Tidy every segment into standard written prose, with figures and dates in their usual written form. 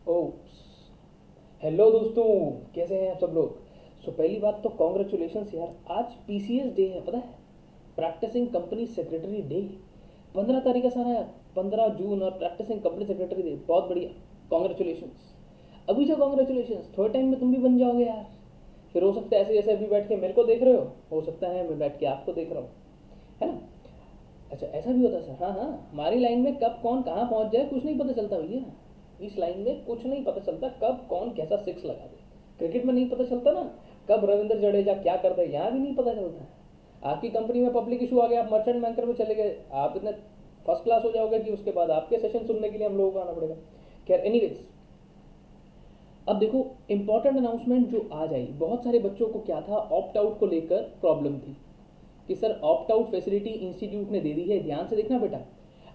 Oops. Hello दोस्तों, कैसे हैं आप सब लोग। पहली बात तो कॉन्ग्रेचुलेशंस यार, आज पीसीएस डे है, पता है, प्रैक्टिसिंग कंपनी सेक्रेटरी डे। 15 तारीख का सारा यार, 15 जून और प्रैक्टिसिंग कंपनी सेक्रेटरी डे, बहुत बढ़िया। कॉन्ग्रेचुलेशंस। अभी से कॉन्ग्रेचुलेशंस, थोड़े टाइम में तुम भी बन जाओगे यार। फिर हो सकता है ऐसे जैसे अभी बैठ के मेरे को देख रहे हो सकता है मैं बैठ के आपको देख रहा हूँ, है ना। अच्छा, ऐसा भी होता है सर। हाँ हाँ, हमारी लाइन में कब कौन कहाँ पहुंच जाए कुछ नहीं पता चलता भैया। इस लाइन में कुछ नहीं पता चलता, कब कौन कैसा सिक्स लगा दे। क्रिकेट में नहीं पता चलता ना, कब रविंद्र जडेजा क्या कर दे, यहाँ भी नहीं पता चलता है। आपकी कंपनी में पब्लिक इशू आ गया, आप मर्चेंट बैंकर में चले गए, आप इतने फर्स्ट क्लास हो जाओगे कि उसके बाद आपके सेशन सुनने के लिए हम लोगों को आना पड़ेगा। खैर एनीवेज, अब देखो, इंपॉर्टेंट अनाउंसमेंट जो आज आई, बहुत सारे बच्चों को क्या था, ऑप्ट आउट को लेकर प्रॉब्लम थी कि sir opt out facility institute ने दे दी है। ध्यान से देखना बेटा,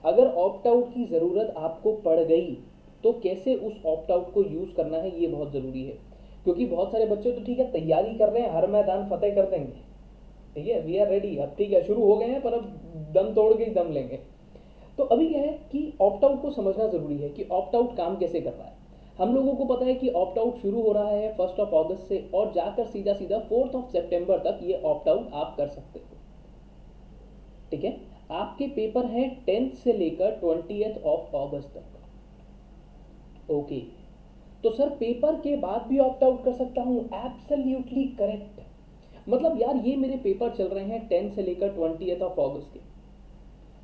अगर ऑप्ट आउट की ज़रूरत आपको पड़ गई तो कैसे उस ऑप्ट आउट को यूज़ करना है, ये बहुत ज़रूरी है। क्योंकि बहुत सारे बच्चे तो ठीक है तैयारी कर रहे हैं, हर मैदान फतेह कर देंगे, ठीक है, वी आर रेडी, अब ठीक है शुरू हो गए हैं, पर अब दम तोड़ के ही दम लेंगे। तो अभी क्या है कि ऑप्ट आउट को समझना ज़रूरी है कि ऑप्ट आउट काम कैसे कर रहा है। हम लोगों को पता है कि ऑप्ट आउट शुरू हो रहा है 1 अगस्त से, और जाकर सीधा सीधा 4 सितंबर तक ये ऑप्ट आउट आप कर सकते हो, ठीक है। आपके पेपर हैं 10th से लेकर 20th तक। ओके, तो सर पेपर के बाद भी ऑप्ट आउट कर सकता हूं, एब्सोल्युटली करेक्ट। मतलब यार ये मेरे पेपर चल रहे हैं 10th से लेकर 20th के,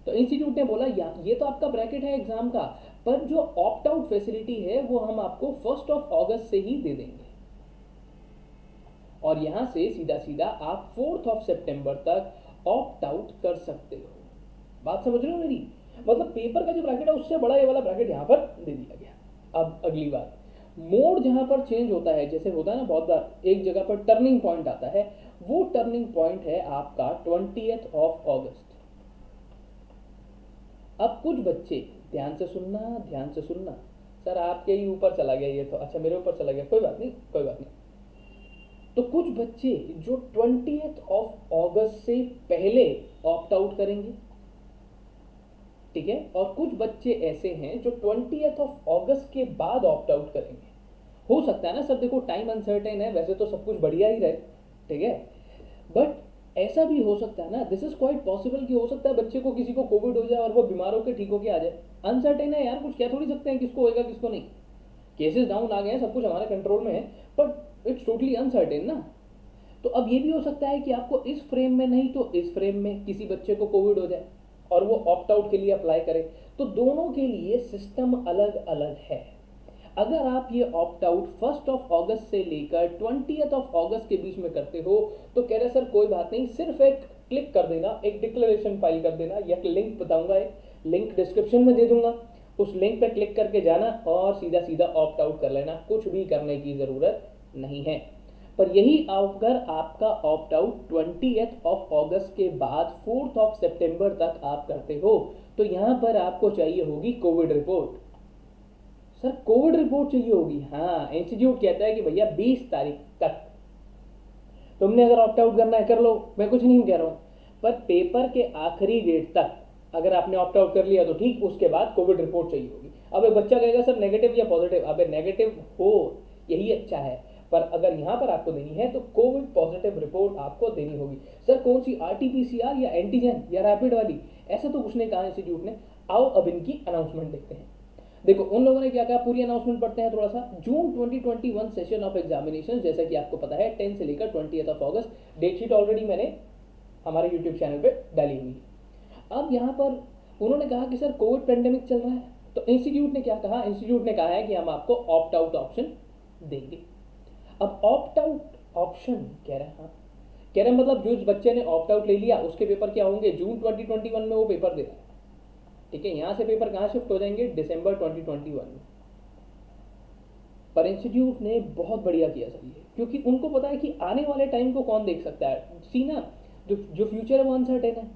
तो इंस्टीट्यूट ने बोला या ये तो आपका ब्रैकेट है एग्जाम का, पर जो ऑप्ट आउट फैसिलिटी है वो हम आपको 1 अगस्त से ही दे देंगे, और यहां से सीधा सीधा आप 4 सितंबर तक ऑप्ट आउट कर सकते हो। बात समझ रहे हो मेरी। मतलब पेपर का जो ब्रैकेट है उससे बड़ा ये वाला ब्रैकेट यहाँ पर दे दिया गया। अब अगली बात, मोड जहाँ पर चेंज होता है, जैसे होता है ना बहुत बार एक जगह पर टर्निंग पॉइंट आता है, वो टर्निंग पॉइंट है आपका 20th अब कुछ बच्चे, ध्यान से सुनना ध्यान से सुनना, सर आपके ही ऊपर चला गया ये तो, अच्छा मेरे ऊपर चला गया, कोई बात नहीं कोई बात नहीं। तो कुछ बच्चे जो 20th से पहले ऑप्ट आउट करेंगे, ठीक है, और कुछ बच्चे ऐसे हैं जो 20th के बाद ऑप्ट आउट करेंगे। हो सकता है ना सर, देखो टाइम अनसर्टेन है, वैसे तो सब कुछ बढ़िया ही रहे, ठीक है, बट ऐसा भी हो सकता है ना, दिस इज क्वाइट पॉसिबल कि हो सकता है बच्चे को किसी को कोविड हो जाए और वो बीमार होकर ठीक होके आ जाए। अनसर्टेन है यार, कुछ कह थोड़ी सकते हैं किसको होएगा किसको नहीं। केसेस डाउन आ गए हैं, सब कुछ हमारे कंट्रोल में है, बट इट्स टोटली अनसर्टेन ना। तो अब ये भी हो सकता है कि आपको इस फ्रेम में नहीं तो इस फ्रेम में किसी बच्चे को कोविड हो जाए और वो ऑप्ट आउट के लिए अप्लाई करे, तो दोनों के लिए सिस्टम अलग अलग है। अगर आप ये ऑप्ट आउट 1 अगस्त से लेकर 20th के बीच में करते हो तो कह रहे सर कोई बात नहीं, सिर्फ एक क्लिक कर देना, एक डिक्लेरेशन फाइल कर देना, या लिंक बताऊंगा, एक लिंक डिस्क्रिप्शन में दे दूंगा, उस लिंक पर क्लिक करके जाना और सीधा सीधा ऑप्ट आउट कर लेना, कुछ भी करने की ज़रूरत नहीं है। पर यही अगर आपका ऑप्ट आउट 20th के बाद 4 सितंबर तक आप करते हो तो यहां पर आपको चाहिए होगी Covid report. Sir Covid report चाहिए होगी, हाँ, इंस्टीट्यूट कहता है कि भैया 20 तारीख तक तुमने अगर ऑप्ट आउट करना है कर लो, मैं कुछ नहीं कह रहा हूँ, पर पेपर के आखिरी डेट तक अगर आपने ऑप्ट आउट कर लिया तो ठीक, उसके बाद कोविड रिपोर्ट चाहिए होगी। अब एक बच्चा कहेगा सर नेगेटिव या पॉजिटिव, अब नेगेटिव हो यही अच्छा है, पर अगर यहाँ पर आपको देनी है तो कोविड पॉजिटिव रिपोर्ट आपको देनी होगी। सर कौन सी, आरटीपीसीआर या एंटीजन या रैपिड वाली, ऐसा तो कुछ नहीं कहा इंस्टीट्यूट ने। आओ अब इनकी अनाउंसमेंट देखते हैं। देखो उन लोगों ने क्या कहा, पूरी अनाउंसमेंट पढ़ते हैं थोड़ा सा। जून 2021 सेशन ऑफ एग्जामिनेशन, जैसा कि आपको पता है 10 से लेकर 20th डेट शीट ऑलरेडी मैंने हमारे यूट्यूब चैनल पे डाली हुई है। अब यहाँ पर उन्होंने कहा कि सर कोविड पेंडेमिक चल रहा है, तो इंस्टीट्यूट ने क्या कहा, इंस्टीट्यूट ने कहा है कि हम आपको ऑप्ट आउट ऑप्शन देंगे। अब ऑप्ट आउट ऑप्शन कह रहे हैं, हाँ कह रहे हैं, मतलब जो बच्चे ने ऑप्ट आउट ले लिया उसके पेपर क्या होंगे, जून 2021 में वो पेपर दे रहा है, ठीक है, यहां से पेपर कहां शिफ्ट हो जाएंगे, दिसंबर 2021 में। पर इंस्टीट्यूट ने बहुत बढ़िया किया सर ये, क्योंकि उनको पता है कि आने वाले टाइम को कौन देख सकता है, सीना जो जो फ्यूचर है वो अनसर्टेन है।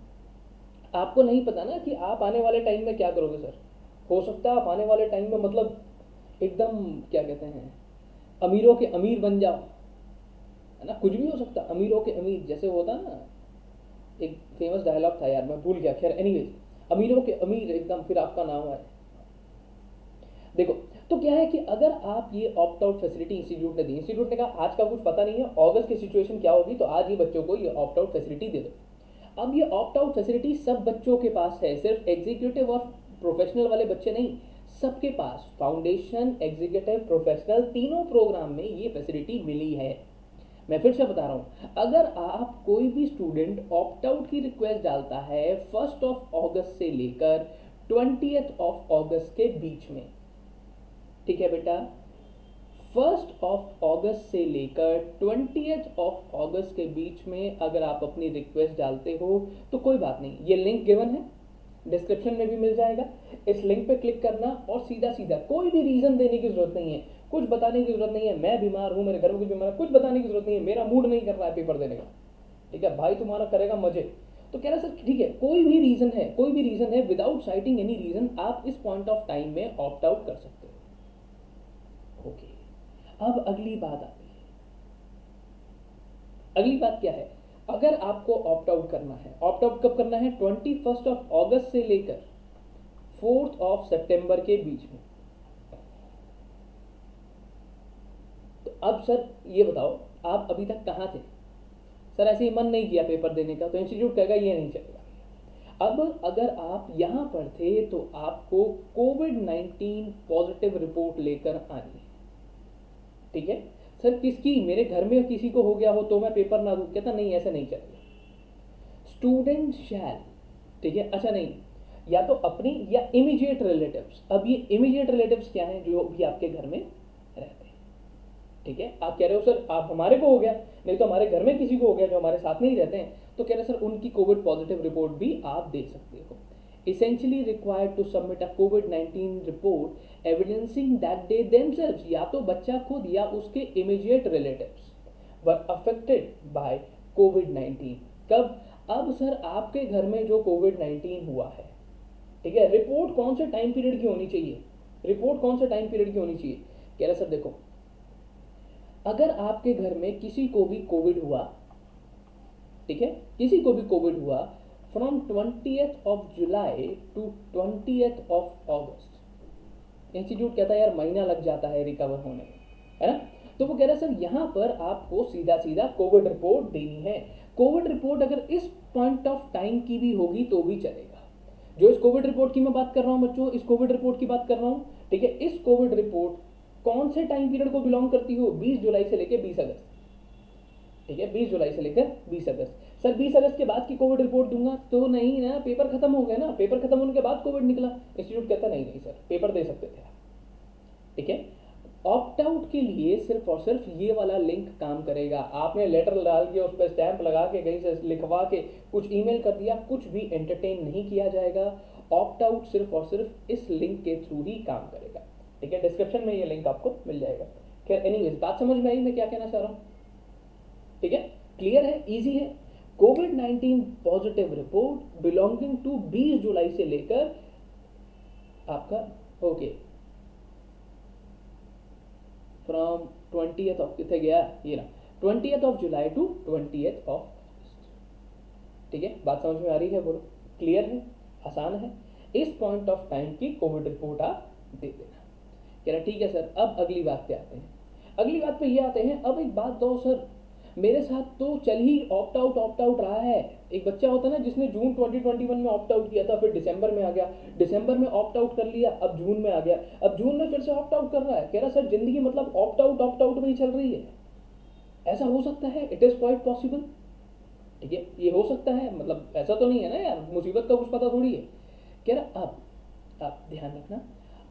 आपको नहीं पता ना कि आप आने वाले टाइम में क्या करोगे सर। हो सकता है आप आने वाले टाइम में मतलब एकदम क्या कहते हैं, अमीरों के अमीर बन जाओ, है ना, कुछ भी हो सकता है, अमीरों के अमीर जैसे होता है ना, एक फेमस डायलॉग था यार मैं भूल गया, खैर एनीवेज, अमीरों के अमीर एकदम फिर आपका नाम आए। देखो, तो क्या है कि अगर आप ये ऑप्ट आउट फैसिलिटी इंस्टीट्यूट ने दी, इंस्टीट्यूट ने कहा आज का कुछ पता नहीं है, अगस्त की सिचुएशन क्या होगी, तो आज ही बच्चों को ये ऑप्ट आउट फैसिलिटी दे दो। अब ये ऑप्ट आउट फैसिलिटी सब बच्चों के पास है, सिर्फ एग्जीक्यूटिव और प्रोफेशनल वाले बच्चे नहीं, सबके पास फाउंडेशन, एग्जीक्यूटिव, प्रोफेशनल तीनों प्रोग्राम में ये फैसिलिटी मिली है। मैं फिर से बता रहा हूं, अगर आप कोई भी स्टूडेंट ऑप्ट आउट की रिक्वेस्ट डालता है 1 से लेकर 20 के बीच में, ठीक है बेटा, 1 से लेकर 20 के बीच में अगर आप अपनी रिक्वेस्ट डालते हो तो कोई बात नहीं, ये लिंक गिवन है, डिस्क्रिप्शन में भी मिल जाएगा, इस लिंक पे क्लिक करना और सीधा सीधा, कोई भी रीजन देने की जरूरत नहीं है, कुछ बताने की जरूरत नहीं है, मैं बीमार हूं, मेरे घर में कुछ बीमार है, कुछ बताने की जरूरत नहीं है, मेरा मूड नहीं कर रहा है पेपर देने का, ठीक है भाई, तुम्हारा करेगा मजे। तो कह रहा सर ठीक है, कोई भी रीजन है, कोई भी रीजन है, विदाउट साइटिंग एनी रीजन आप इस पॉइंट ऑफ टाइम में ऑप्ट आउट कर सकते हो। ओके, अब अगली बात आती है, अगली बात क्या है, अगर आपको ऑप्ट आउट करना है, ऑप्ट आउट कब करना है, 21 से लेकर 4 सितंबर के बीच में। तो अब सर ये बताओ, आप अभी तक कहाँ थे, सर ऐसे ही मन नहीं किया पेपर देने का, तो इंस्टीट्यूट कहेगा ये नहीं चलेगा। अब अगर आप यहाँ पर थे तो आपको कोविड-19 पॉजिटिव रिपोर्ट लेकर आनी है, ठीक है। सर किसकी, मेरे घर में किसी को हो गया हो तो मैं पेपर ना दूं, कहता नहीं ऐसे नहीं चलेगा, स्टूडेंट शैल, ठीक है, अच्छा नहीं, या तो अपनी या इमीडिएट रिलेटिव्स। अब ये इमीडिएट रिलेटिव्स क्या है, जो भी आपके घर में रहते हैं, ठीक है। आप कह रहे हो सर आप हमारे को हो गया, नहीं तो हमारे घर में किसी को हो गया जो हमारे साथ में ही रहते हैं, तो कह रहे सर उनकी कोविड पॉजिटिव रिपोर्ट भी आप दे सकते हो। essentially required to submit a COVID-19 report evidencing that they themselves, या तो बच्चा खुद या उसके immediate relatives were affected by COVID-19। कब, अब सर आपके घर में जो COVID-19 हुआ है, ठीक है, रिपोर्ट कौन से टाइम पीरियड की होनी चाहिए, रिपोर्ट कौन से टाइम पीरियड की होनी चाहिए, कह रहे सर देखो, अगर आपके घर में किसी को भी कोविड हुआ, ठीक है, किसी को भी कोविड हुआ फ्रॉम 20 जुलाई टू 20 इंस्टीट्यूट कहता है यार महीना लग जाता है रिकवर होने में, है ना, तो वो कह रहा है सर यहाँ पर आपको सीधा सीधा कोविड रिपोर्ट देनी है। कोविड रिपोर्ट अगर इस पॉइंट ऑफ टाइम की भी होगी तो भी चलेगा। जो इस कोविड रिपोर्ट की मैं बात कर रहा हूँ बच्चों, इस कोविड रिपोर्ट की बात कर रहा हूँ, ठीक है, इस कोविड रिपोर्ट कौन से टाइम पीरियड को बिलोंग करती हो, 20 जुलाई से लेकर 20 अगस्त, ठीक है, 20 जुलाई से लेकर 20 अगस्त। सर 20 अगस्त के बाद की कोविड रिपोर्ट दूंगा तो नहीं ना, पेपर खत्म हो गए ना, पेपर खत्म होने के बाद कोविड निकला, इंस्टीट्यूट कहता नहीं नहीं सर पेपर दे सकते थे, ठीक है। ऑप्ट आउट के लिए सिर्फ और सिर्फ ये वाला लिंक काम करेगा। आपने लेटर डाल के उस पर स्टैंप लगा के कहीं से लिखवा के कुछ ईमेल कर दिया, कुछ भी एंटरटेन नहीं किया जाएगा। ऑप्ट आउट सिर्फ और सिर्फ इस लिंक के थ्रू ही काम करेगा, ठीक है, डिस्क्रिप्शन में ये लिंक आपको मिल जाएगा। खैर एनीवेज, बात समझ में आई मैं क्या कहना चाह रहा हूँ, ठीक है, क्लियर है, इजी है। कोविड-19 पॉजिटिव रिपोर्ट बिलोंगिंग टू 20 जुलाई से लेकर आपका ओके फ्रॉम 20th ऑफ, कितने गया ये ना, 20th जुलाई टू 20th अगस्त, ठीक है, बात समझ में आ रही है, बोलो क्लियर है, आसान है। इस पॉइंट ऑफ टाइम की कोविड रिपोर्ट आप दे देना, कह रहा ठीक है सर। अब अगली बात पे आते हैं, अगली बात पे ये आते हैं, अब एक बात दो सर, मेरे साथ तो चल ही ऑप्ट आउट रहा है। एक बच्चा होता है ना जिसने जून 2021 में ऑप्ट आउट किया था, फिर दिसंबर में आ गया, दिसंबर में ऑप्ट आउट कर लिया, अब जून में आ गया, अब जून में फिर से ऑप्ट आउट कर रहा है, कह रहा सर जिंदगी मतलब ऑप्ट आउट में ही चल रही है। ऐसा हो सकता है, इट इज क्वाइट पॉसिबल, ठीक है, ये हो सकता है, मतलब ऐसा तो नहीं है ना यार, मुसीबत का कुछ पता थोड़ी है। कह रहा अब आप ध्यान रखना,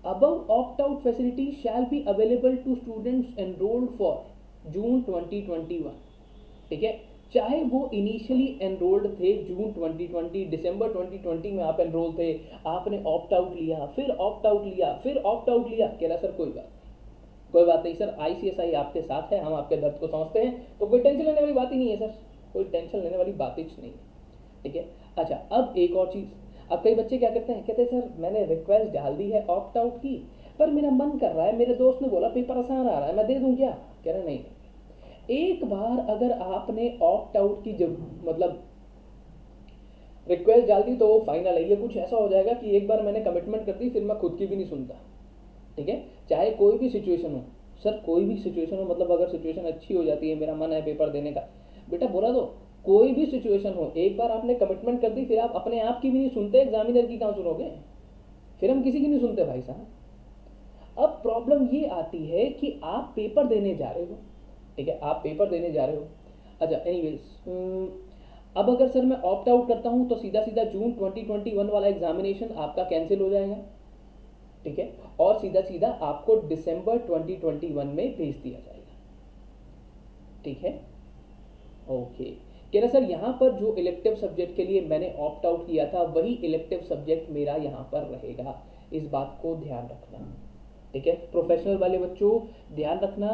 above opt out facility shall be available to students enrolled for जून 2021, ठीक है, चाहे वो इनिशियली एनरोल्ड थे जून 2020, दिसंबर 2020 में आप एनरोल थे, आपने ऑप्ट आउट लिया, फिर ऑप्ट आउट लिया, फिर ऑप्ट आउट लिया, कह रहा सर कोई बात नहीं सर, आईसीएसआई आपके साथ है, हम आपके दर्द को समझते हैं, तो कोई टेंशन लेने वाली बात ही नहीं है सर, कोई टेंशन लेने वाली बात ही नहीं है, ठीक है। अच्छा अब एक और चीज़, अब कई बच्चे क्या करते हैं, कहते हैं सर मैंने रिक्वेस्ट डाल दी है ऑप्ट आउट की, पर मेरा मन कर रहा है, मेरे दोस्त ने बोला पेपर आसान आ रहा है, मैं दे दूं क्या, कह रहे नहीं, एक बार अगर आपने ऑप्ट आउट की जब मतलब रिक्वेस्ट डाल दी तो वो फाइनल है, ये कुछ ऐसा हो जाएगा कि एक बार मैंने कमिटमेंट कर दी फिर मैं खुद की भी नहीं सुनता, ठीक है, चाहे कोई भी सिचुएशन हो सर, कोई भी सिचुएशन हो, मतलब अगर सिचुएशन अच्छी हो जाती है, मेरा मन है पेपर देने का, बेटा बोला तो कोई भी सिचुएशन हो, एक बार आपने कमिटमेंट कर दी, फिर आप अपने आप की भी नहीं सुनते, एग्जामिनर की कहाँ सुनोगे, फिर हम किसी की नहीं सुनते भाई साहब। अब प्रॉब्लम ये आती है कि आप पेपर देने जा रहे हो, ठीक है, आप पेपर देने जा रहे हो। अच्छा एनीवेज, अब अगर सर मैं ऑप्ट आउट करता हूँ तो सीधा सीधा जून 2021 वाला एग्जामिनेशन आपका कैंसिल हो जाएगा, ठीक है, और सीधा सीधा आपको दिसंबर 2021 में भेज दिया जाएगा, ठीक है। ओके, कह रहा सर यहाँ पर जो इलेक्टिव सब्जेक्ट के लिए मैंने ऑप्ट आउट किया था वही इलेक्टिव सब्जेक्ट मेरा यहाँ पर रहेगा, इस बात को ध्यान रखना, ठीक है। प्रोफेशनल वाले बच्चों ध्यान रखना,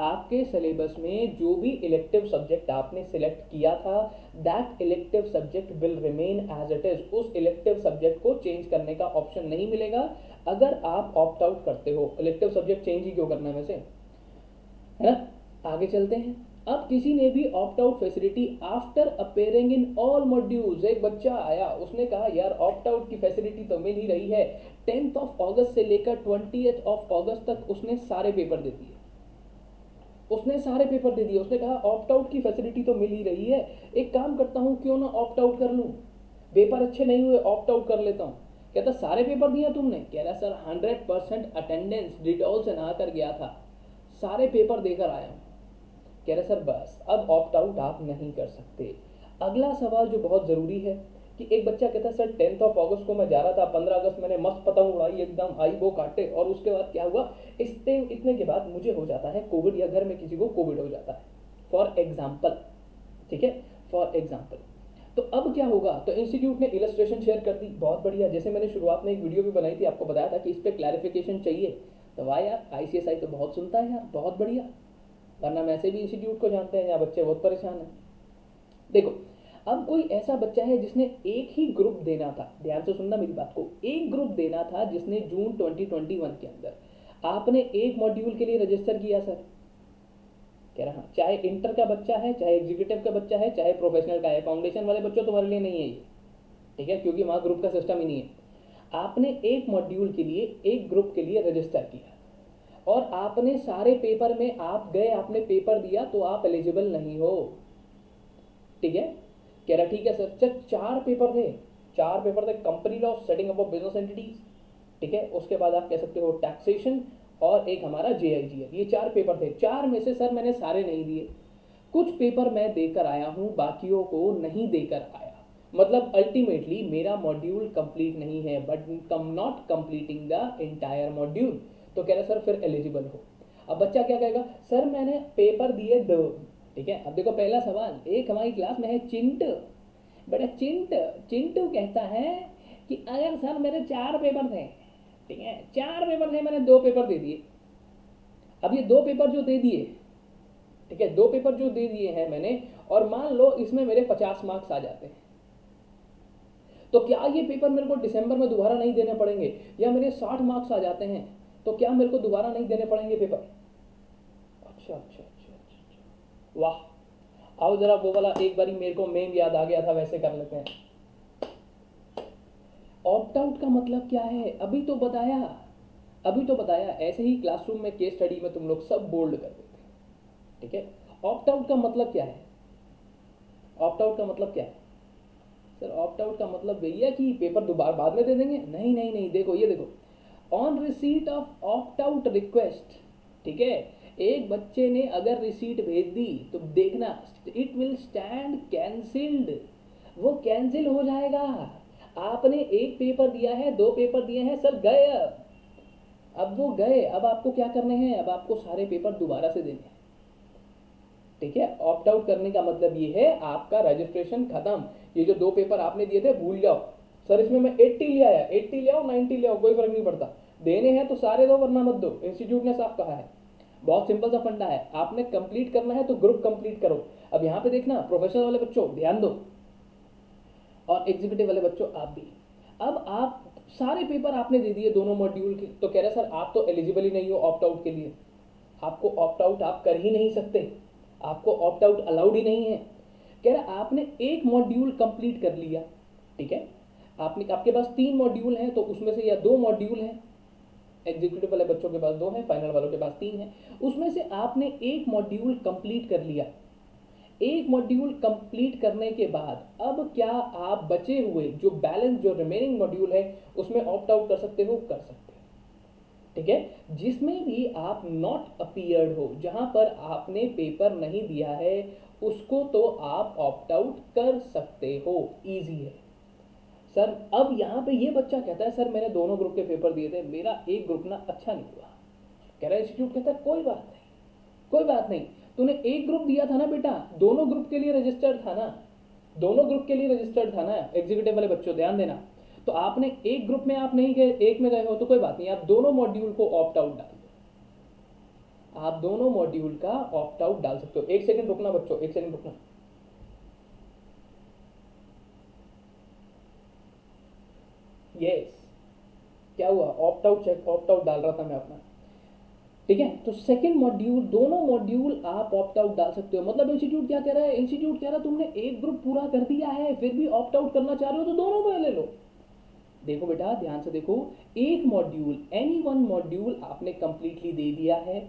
आपके सिलेबस में जो भी इलेक्टिव सब्जेक्ट आपने सिलेक्ट किया था, that elective subject will remain as it is, उस इलेक्टिव सब्जेक्ट को चेंज करने का ऑप्शन नहीं मिलेगा अगर आप ऑप्ट आउट करते हो। इलेक्टिव सब्जेक्ट चेंज ही क्यों करना है वैसे, है ना। आगे चलते हैं। अब किसी ने भी opt out facility after appearing in all modules, एक बच्चा आया उसने कहा यार ऑप्ट आउट की फैसिलिटी तो मिल ही रही है, 10th ऑफ अगस्त से लेकर 20th ऑफ अगस्त तक उसने सारे पेपर दे दिए, उसने सारे पेपर दे दिए, उसने कहा ऑप्ट आउट की फैसिलिटी तो मिल ही रही है, एक काम करता हूँ क्यों ना ऑप्ट आउट कर लूँ, पेपर अच्छे नहीं हुए ऑप्ट आउट कर लेता हूँ। कहता सारे पेपर दिया तुमने, कह रहा सर 100% अटेंडेंस डिटॉल से नहा कर गया था, सारे पेपर देकर आया हूँ। कह रहे सर बस अब ऑप्ट आउट आप नहीं कर सकते। अगला सवाल जो बहुत ज़रूरी है कि एक बच्चा कहता है सर 10th ऑफ अगस्त को मैं जा रहा था, 15 अगस्त मैंने मस्त पतंग उड़ाई, एकदम आई वो काटे, और उसके बाद क्या हुआ, इतने के बाद मुझे हो जाता है कोविड, या घर में किसी को कोविड हो जाता है, फॉर एग्जाम्पल, ठीक है, फॉर एग्जाम्पल। तो अब क्या होगा, तो इंस्टीट्यूट ने इलस्ट्रेशन शेयर कर दी, बहुत बढ़िया, जैसे मैंने शुरुआत में एक वीडियो भी बनाई थी, आपको बताया था कि इस पर क्लैरिफिकेशन चाहिए, तो वाह यार ICSI तो बहुत सुनता है यार, बहुत बढ़िया, वरना वैसे भी इंस्टीट्यूट को जानते हैं, यहाँ बच्चे बहुत परेशान हैं। देखो अब कोई ऐसा बच्चा है जिसने एक ही ग्रुप देना था, ध्यान से सुनना मेरी बात को, एक ग्रुप देना था जिसने जून 2021 के अंदर, आपने एक मॉड्यूल के लिए रजिस्टर किया सर, कह रहा हाँ, चाहे इंटर का बच्चा है, चाहे एग्जीक्यूटिव का बच्चा है, चाहे प्रोफेशनल का है, फाउंडेशन वाले बच्चों तुम्हारे लिए नहीं है ये, ठीक है, क्योंकि वहाँ ग्रुप का सिस्टम ही नहीं है। आपने एक मॉड्यूल के लिए एक ग्रुप के लिए रजिस्टर किया और आपने सारे पेपर में आप गए, आपने पेपर दिया, तो आप एलिजिबल नहीं हो, ठीक है। कह रहा ठीक है सर, चल 4 पेपर थे, 4 पेपर थे, company law, setting up of business entities, ठीक है, उसके बाद आप कह सकते हो टैक्सेशन, और एक हमारा JIGL, ये 4 पेपर थे। 4 में से सर मैंने सारे नहीं दिए, कुछ पेपर मैं देकर आया हूँ, बाकियों को नहीं देकर आया, मतलब अल्टीमेटली मेरा मॉड्यूल कंप्लीट नहीं है, but come not completing the entire module, तो कह रहा सर फिर एलिजिबल हो। अब बच्चा क्या कहेगा, सर मैंने पेपर दिए 2, ठीक है। अब देखो पहला सवाल, एक हमारी क्लास में है चिंटू, बेटा चिंटू कहता है कि अगर सर मेरे 4 पेपर थे, ठीक है, 4 पेपर थे, मैंने 2 पेपर दे दिए। अब ये 2 पेपर जो दे दिए, ठीक है, 2 पेपर जो दे दिए हैं मैंने, और मान लो इसमें मेरे 50 मार्क्स आ जाते हैं, तो क्या ये पेपर मेरे को दिसंबर में दोबारा नहीं देने पड़ेंगे, या मेरे 60 मार्क्स आ जाते हैं तो क्या मेरे को दोबारा नहीं देने पड़ेंगे पेपर। अच्छा अच्छा अच्छा अच्छा, वाह, आओ जरा वो वाला एक बारी, मेरे को मेम याद आ गया था, वैसे कर लेते हैं। ऑप्ट आउट का मतलब क्या है, अभी तो बताया, अभी तो बताया, ऐसे ही क्लासरूम में केस स्टडी में तुम लोग सब बोल्ड कर देते, ठीक है। ऑप्ट आउट का मतलब क्या है, ऑप्ट आउट का मतलब क्या है सर, ऑप्ट आउट का मतलब भैया कि पेपर दोबारा बाद में दे देंगे, नहीं नहीं नहीं, देखो ये देखो, on receipt of opt out request, ठीक है, एक बच्चे ने अगर रिसीट भेज दी तो देखना, इट विल स्टैंड कैंसिल्ड, वो कैंसिल हो जाएगा। आपने एक पेपर दिया है, 2 पेपर दिए हैं सर, गए, अब वो गए, अब आपको क्या करने हैं, अब आपको सारे पेपर दोबारा से देने हैं, ठीक है। ऑप्ट आउट करने का मतलब ये है आपका रजिस्ट्रेशन खत्म, ये जो 2 पेपर आपने दिए थे भूल जाओ, सर इसमें मैं 80 ले आया, 80 ले आओ, 90 ले आओ, कोई फर्क नहीं पड़ता, देने हैं तो सारे दो वरना मत दो, इंस्टीट्यूट ने साफ कहा है। बहुत सिंपल सा फंडा है, आपने कंप्लीट करना है तो ग्रुप कंप्लीट करो। अब यहाँ पे देखना, प्रोफेशनल वाले बच्चों ध्यान दो, और एग्जीक्यूटिव वाले बच्चों आप भी, अब आप सारे पेपर आपने दे दिए दोनों मॉड्यूल के, तो कह रहे सर आप तो एलिजिबल ही नहीं हो ऑप्ट आउट के लिए, आपको ऑप्ट आउट आप कर ही नहीं सकते, आपको ऑप्ट आउट अलाउड ही नहीं है। कह रहा आपने एक मॉड्यूल कंप्लीट कर लिया, ठीक है, आपने, आपके पास 3 मॉड्यूल हैं तो उसमें से या 2 मॉड्यूल हैं, एग्जीक्यूटिव वाले बच्चों के पास 2 हैं, फाइनल वालों के पास 3 हैं। उसमें से आपने एक मॉड्यूल कंप्लीट कर लिया, एक मॉड्यूल कंप्लीट करने के बाद अब क्या आप बचे हुए जो बैलेंस जो रिमेनिंग मॉड्यूल है उसमें ऑप्ट आउट कर सकते हो? कर सकते हो, ठीक है। जिसमें भी आप नॉट अपीयर्ड हो, जहां पर आपने पेपर नहीं दिया है, उसको तो आप ऑप्ट आउट कर सकते हो, इजी है सर। अब यहाँ पे ये बच्चा कहता है सर मैंने दोनों ग्रुप के पेपर दिए थे, मेरा एक ग्रुप ना अच्छा नहीं हुआ। कह रहा है इंस्टीट्यूट कहता है कोई बात नहीं, कोई बात नहीं, तूने एक ग्रुप दिया था ना बेटा, दोनों ग्रुप के लिए रजिस्टर्ड था ना, दोनों ग्रुप के लिए रजिस्टर्ड था ना। एग्जीक्यूटिव वाले बच्चों ध्यान देना, तो आपने एक ग्रुप में आप नहीं गए, एक में गए हो तो कोई बात नहीं, आप दोनों मॉड्यूल को ऑप्ट आउट डाल दो, आप दोनों मॉड्यूल का ऑप्ट आउट डाल सकते हो। एक सेकंड रुकना बच्चों, एक सेकंड रुकना। यस, क्या हुआ? Opt out check, opt out डाल रहा था मैं अपना, ठीक है। तो सेकंड मॉड्यूल, दोनों मॉड्यूल आप ऑप्ट आउट डाल सकते हो। मतलब इंस्टीट्यूट क्या कह रहा है? इंस्टीट्यूट कह रहा है तुमने एक ग्रुप पूरा कर दिया है फिर भी ऑप्ट आउट करना चाह रहे हो तो दोनों में ले लो। देखो बेटा ध्यान से देखो, एक मॉड्यूल, एनी वन मॉड्यूल आपने कंप्लीटली दे दिया है,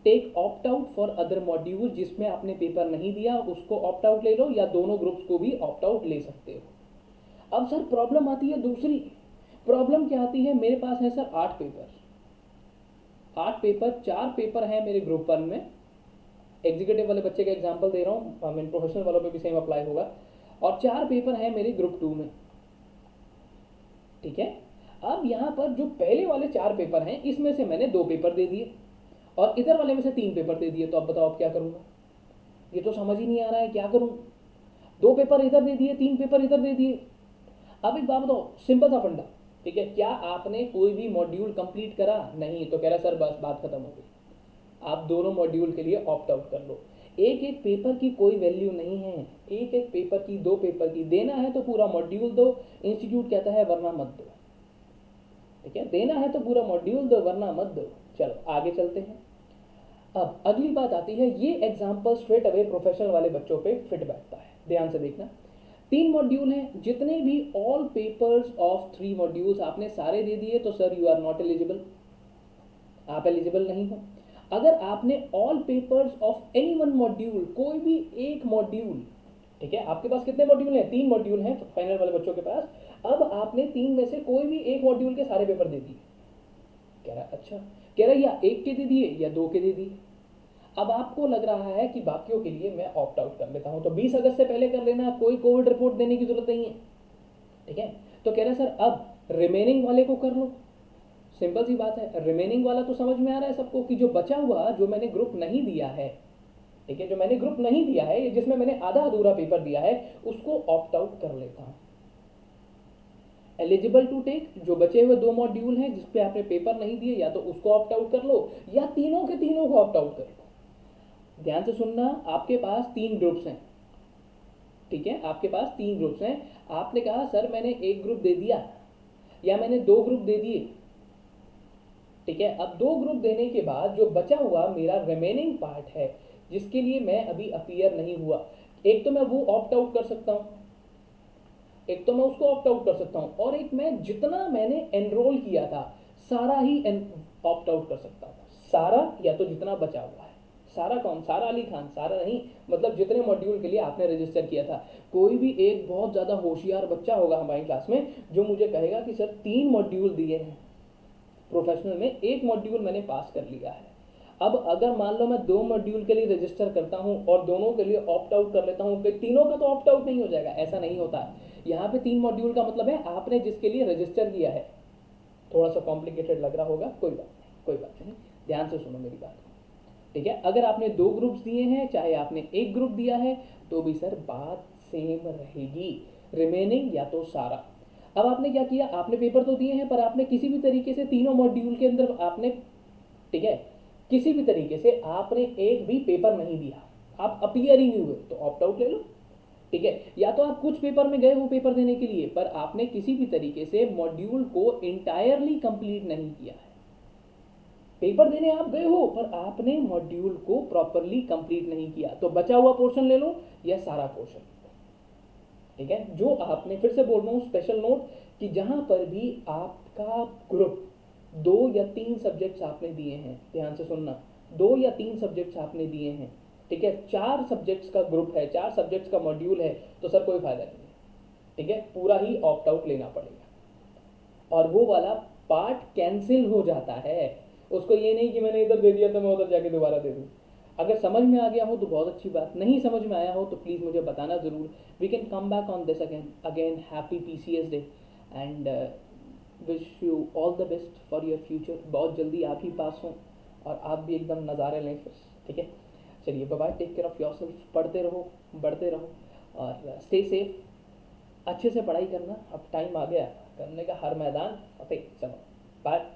take opt out for other module, जिसमें आपने पेपर नहीं दिया उसको ऑप्ट आउट ले लो, या दोनों ग्रुप्स को भी ऑप्ट आउट ले सकते हो। अब सर प्रॉब्लम आती है दूसरी, प्रॉब्लम क्या आती है? मेरे पास है सर 8 पेपर, 8 पेपर, 4 पेपर हैं मेरे ग्रुप 1 में, एग्जीक्यूटिव वाले बच्चे का एग्जांपल दे रहा हूँ, आई मीन प्रोफेशनल वालों पे भी सेम अप्लाई होगा, और 4 पेपर हैं मेरे ग्रुप 2 में, ठीक है। अब यहाँ पर जो पहले वाले 4 पेपर हैं इसमें से मैंने 2 पेपर दे दिए और इधर वाले में से 3 पेपर दे दिए, तो अब बताओ अब क्या करूँगा? ये तो समझ ही नहीं आ रहा है क्या करूँ। 2 पेपर इधर दे दिए, 3 पेपर इधर दे दिए। अब एक बात बताओ, सिंपल सा फंडा, ठीक है, क्या आपने कोई भी मॉड्यूल कंप्लीट करा? नहीं, तो कह रहा सर बस बात खत्म हो गई, आप दोनों मॉड्यूल के लिए ऑप्ट आउट कर लो। एक एक पेपर की कोई वैल्यू नहीं है, एक एक पेपर की, 2 पेपर की, देना है तो पूरा मॉड्यूल दो, इंस्टीट्यूट कहता है वरना मत दो, ठीक है, देना है तो पूरा मॉड्यूल दो वरना मत दो। चलो आगे चलते हैं। अब अगली बात आती है, ये एग्जाम्पल स्ट्रेट अवे प्रोफेशनल वाले बच्चों पे फिट बैठता है, ध्यान से देखना। 3 मॉड्यूल हैं, जितने भी ऑल पेपर्स ऑफ 3 मॉड्यूल्स आपने सारे दे दिए तो sir you are not eligible, आप एलिजिबल नहीं हो। अगर आपने all papers of any one module, कोई भी एक मॉड्यूल, ठीक है, आपके पास कितने मॉड्यूल हैं? 3 मॉड्यूल हैं फाइनल वाले बच्चों के पास, अब आपने 3 में से कोई भी एक मॉड्यूल के सारे पेपर दे दिए। कह रहा अच्छा, कह रहा या एक के दे दिए या 2 के दे दिए। अब आपको लग रहा है कि बाकियों के लिए मैं ऑप्ट आउट कर लेता हूं, तो 20 अगस्त से पहले कर लेना, कोई कोविड रिपोर्ट देने की जरूरत नहीं है, ठीक है। तो कह रहा सर अब रिमेनिंग वाले को कर लो। सिंपल सी बात है, रिमेनिंग वाला तो समझ में आ रहा है सबको कि जो बचा हुआ, जो मैंने ग्रुप नहीं दिया है, ठीक है, जो मैंने ग्रुप नहीं दिया है, जिसमें मैंने आधा अधूरा पेपर दिया है, उसको ऑप्ट आउट कर लेता हूं। एलिजिबल टू टेक, जो बचे हुए 2 मॉड्यूल हैं जिसपे आपने पेपर नहीं दिए, या तो उसको ऑप्ट आउट कर लो या तीनों के तीनों को ऑप्ट आउट कर लो। ध्यान से सुनना, आपके पास 3 ग्रुप्स हैं, ठीक है, आपके पास 3 ग्रुप्स हैं। आपने कहा सर मैंने एक ग्रुप दे दिया या मैंने 2 ग्रुप दे दिए, ठीक है। अब 2 ग्रुप देने के बाद जो बचा हुआ मेरा रिमेनिंग पार्ट है, जिसके लिए मैं अभी अपीयर नहीं हुआ, एक तो मैं वो ऑप्ट आउट कर सकता हूं, एक तो मैं उसको ऑप्ट आउट कर सकता हूं, और एक मैं जितना मैंने एनरोल किया था सारा ही ऑप्ट आउट कर सकता हूं, सारा या तो जितना बचा हुआ है। सारा कौन? सारा अली खान, सारा नहीं, मतलब जितने मॉड्यूल के लिए आपने रजिस्टर किया था। कोई भी एक बहुत ज़्यादा होशियार बच्चा होगा हमारी क्लास में जो मुझे कहेगा कि सर 3 मॉड्यूल दिए हैं प्रोफेशनल में, एक मॉड्यूल मैंने पास कर लिया है। अब अगर मान लो मैं 2 मॉड्यूल के लिए रजिस्टर करता हूं और दोनों के लिए ऑप्ट आउट कर लेता हूं, कि तीनों का तो ऑप्ट आउट नहीं हो जाएगा, ऐसा नहीं होता है। यहाँ पे 3 मॉड्यूल का मतलब है आपने जिसके लिए रजिस्टर किया है। थोड़ा सा कॉम्प्लिकेटेड लग रहा होगा, कोई बात नहीं, कोई बात नहीं, ध्यान से सुनो मेरी बात, ठीक है। अगर आपने 2 ग्रुप्स दिए हैं, चाहे आपने एक ग्रुप दिया है, तो भी सर बात सेम रहेगी, रिमेनिंग या तो सारा। अब आपने क्या किया, आपने पेपर तो दिए हैं पर आपने किसी भी तरीके से तीनों मॉड्यूल के अंदर आपने, ठीक है, किसी भी तरीके से आपने एक भी पेपर नहीं दिया, आप अपीयर ही नहीं हुए, तो ऑप्ट आउट ले लो, ठीक है। या तो आप कुछ पेपर में गए हो पेपर देने के लिए, पर आपने किसी भी तरीके से मॉड्यूल को इंटायरली कंप्लीट नहीं किया है, पेपर देने आप गए हो पर आपने मॉड्यूल को प्रॉपरली कंप्लीट नहीं किया, तो बचा हुआ पोर्शन ले लो या सारा पोर्शन, ठीक है। जो आपने, फिर से बोल रहा हूं स्पेशल नोट, कि जहां पर भी आपका ग्रुप 2 या 3 सब्जेक्ट्स आपने दिए हैं, ध्यान से सुनना, 2 या 3 सब्जेक्ट्स आपने दिए हैं, ठीक है, 4 सब्जेक्ट्स का ग्रुप है, 4 सब्जेक्ट्स का मॉड्यूल है, तो सर कोई फायदा नहीं है, ठीक है, पूरा ही ऑप्ट आउट लेना पड़ेगा और वो वाला पार्ट कैंसिल हो जाता है। उसको ये नहीं कि मैंने इधर दे दिया तो मैं उधर जाके दोबारा दे दूँ। अगर समझ में आ गया हो तो बहुत अच्छी बात, नहीं समझ में आया हो तो प्लीज़ मुझे बताना ज़रूर। We can come back on this again happy PCS day and wish you all the best for your future. बहुत जल्दी आप ही पास हों और आप भी एकदम नज़ारे लें फिर, ठीक है। चलिए bye bye, take care of yourself, पढ़ते रहो, बढ़ते रहो और स्टे सेफ। अच्छे से पढ़ाई करना, अब टाइम आ गया करने का हर मैदान फतेह। चलो बाय।